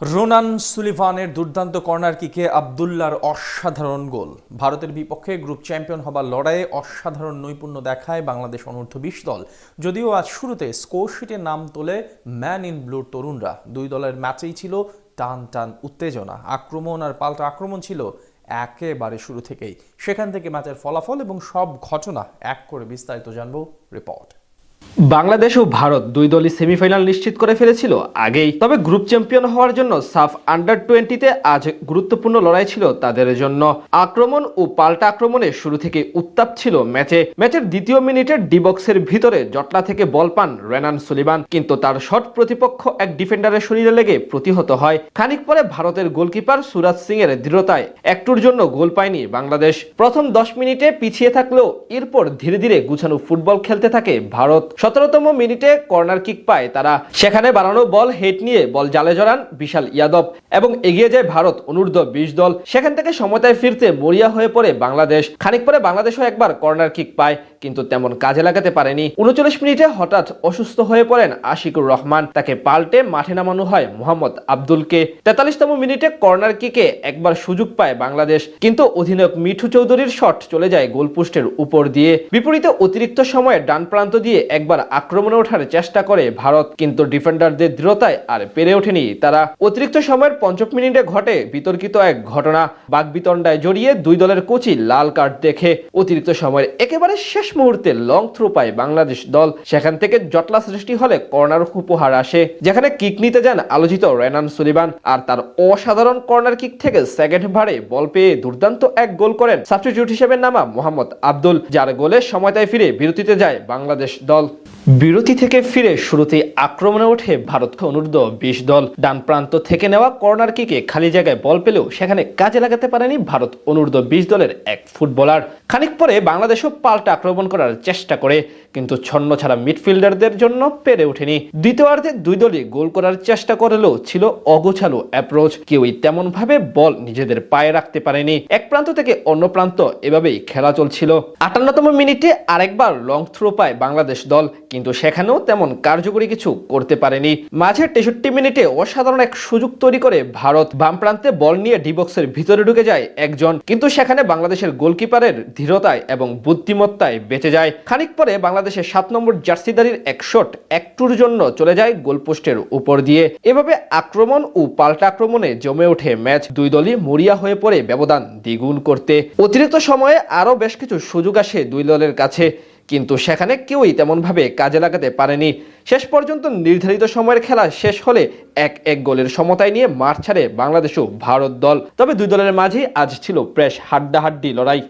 Ronan সুলিভানের দুর্দান্ত corner কিকে আবদুল্লার অসাধারণ গোল। ভারতের বিপক্ষে গ্রুপ চ্যাম্পিয়ন হবার লড়াইয়ে অসাধারণ নৈপুণ্য দেখায় বাংলাদেশ অনূর্ধ্ব-20 দল। যদিও আজ শুরুতে স্কোরশিটে নাম তোলে ম্যান ইন ব্লুর তরুণরা। দুই দলের ম্যাচেই ছিল টান টান উত্তেজনা, আক্রমণ আর পাল্টা আক্রমণ ছিল একেবারে শুরু থেকেই। সেখান থেকে ম্যাচের ফলাফল এবং সব ঘটনা এক করে বিস্তারিত জানবো রিপোর্ট। বাংলাদেশ ও ভারত দুই দলই সেমিফাইনাল নিশ্চিত করে ফেলেছিল আগেই। তবে গ্রুপ চ্যাম্পিয়ন হওয়ার জন্য সাফ আন্ডার-20-তে আজ গুরুত্বপূর্ণ লড়াই ছিল তাদের জন্য। আক্রমণ ও পাল্টা আক্রমণে শুরু থেকে উত্তাপ ছিল ম্যাচের দ্বিতীয় মিনিটে ডি বক্সের ভিতরে জটলা থেকে বল পান রোনান সুলিভান, কিন্তু তার শট প্রতিপক্ষ এক ডিফেন্ডারের শরীরে লেগে প্রতিহত হয়। খানিক পরে ভারতের গোলকিপার সুরাজ সিং এর দৃঢ়তায় একটুর জন্য গোল পায়নি বাংলাদেশ। প্রথম 10 মিনিটে পিছিয়ে থাকলেও এরপর ধীরে ধীরে গুছানো ফুটবল খেলতে থাকে ভারত। 17তম মিনিটে কর্নার কিক পায় তারা। সেখানে বানানো বল হেড নিয়ে বল জালে জড়ান বিশাল ইয়াদব এবং এগিয়ে যায় ভারত অনূর্ধ্ব-20 দল। সেখান থেকে সমতায় ফিরতে মরিয়া হয়ে পড়ে বাংলাদেশ। খানিক পরে বাংলাদেশও একবার কর্নার কিক পায়, কিন্তু তেমন কাজে লাগাতে পারেনি। 39 মিনিটে হঠাৎ অসুস্থ হয়ে পড়েন আশিকুর রহমান, তাকে পাল্টে মাঠে নামানো হয় মোহাম্মদ আব্দুলকে। 43তম মিনিটে কর্নার কিকে একবার সুযোগ পায় বাংলাদেশ, কিন্তু অধিনায়ক মিঠু চৌধুরীর শট চলে যায় গোলপোস্টের উপর দিয়ে। বিপরীতে অতিরিক্ত সময়ে ডান প্রান্ত দিয়ে একবার আক্রমণে ওঠার চেষ্টা করে ভারত, কিন্তু ডিফেন্ডারদের দৃঢ়তায় আর পেরে ওঠেনি তারা। অতিরিক্ত সময়ের 50 মিনিটে ঘটে বিতর্কিত এক ঘটনা। বাগবিতণ্ডায় জড়িয়ে দুই দলের কোচই লাল কার্ড দেখে অতিরিক্ত সময়ের একেবারে শেষ মুহূর্তে লং থ্রো পায় বাংলাদেশ দল। সেখান থেকে জটলা সৃষ্টি হলে কর্নার উপহার আসে, যেখানে কিক নিতে যান আলোচিত রোনান সুলিভান, আর তার অসাধারণ কর্নার কিক থেকে সেকেন্ড ভারে বল পেয়ে দুর্দান্ত এক গোল করেন সাবস্টিটিউট হিসেবে নামা মোহাম্মদ আব্দুল, যার গোলে সময়তায় ফিরে বিরতিতে যায় বাংলাদেশ দল। বিরতি থেকে ফিরে শুরুতেই আক্রমণে ওঠে ভারত অনূর্ধ্ব-20 দল। ডান প্রান্ত থেকে নেওয়া কর্নার কিকে খালি জায়গায় বল পেলেও সেখানে কাজে লাগাতে পারেনি ভারত অনূর্ধ্ব-20 দলের এক ফুটবলার। খানিক পরে বাংলাদেশও পাল্টা আক্রমণ করার চেষ্টা করে, কিন্তু ছন্ন ছাড়া মিডফিল্ডারদের জন্য পেরে ওঠেনি। দ্বিতীয়ার্ধে দুই দলই গোল করার চেষ্টা করলেও ছিল অগোছালো অ্যাপ্রোচ। কেউই তেমন ভাবে বল নিজেদের পায়ে রাখতে পারেনি। এক প্রান্ত থেকে অন্য প্রান্ত এভাবেই খেলা চলছিল। 58তম মিনিটে আরেকবার লং থ্রো পায় বাংলাদেশ দল, কিন্তু সেখানেও তেমন কার্যকরী কিছু করতে পারেনি। মাঝে 63 মিনিটে অসাধারণ এক সুযোগ তৈরি করে ভারত। বাম প্রান্তে বল নিয়ে ডি বক্সের ভিতরে ঢুকে যায় একজন, কিন্তু সেখানে বাংলাদেশের গোলকিপারের ধীরতায় এবং বুদ্ধিমত্তায় বেঁচে যায়। খানিক পরে বাংলাদেশের 7 নম্বর জার্সিদারির এক শট একটুর জন্য চলে যায় গোলপোস্টের উপর দিয়ে। এভাবে আক্রমণ ও পাল্টা আক্রমণে জমে ওঠে ম্যাচ। দুই দলই মরিয়া হয়ে পড়ে ব্যবধান দ্বিগুণ করতে। অতিরিক্ত সময়ে আরো বেশ কিছু সুযোগ আসে দুই দলের কাছে, কিন্তু সেখানে কেউই তেমন ভাবে কাজে লাগাতে পারেনি। শেষ পর্যন্ত নির্ধারিত সময়ের খেলা শেষ হলে 1-1 গোলের সমতায় নিয়ে মাঠ ছাড়ে বাংলাদেশ ও ভারত দল। তবে দুই দলের মাঝে আজ ছিল বেশ হাড্ডাহাড্ডি লড়াই।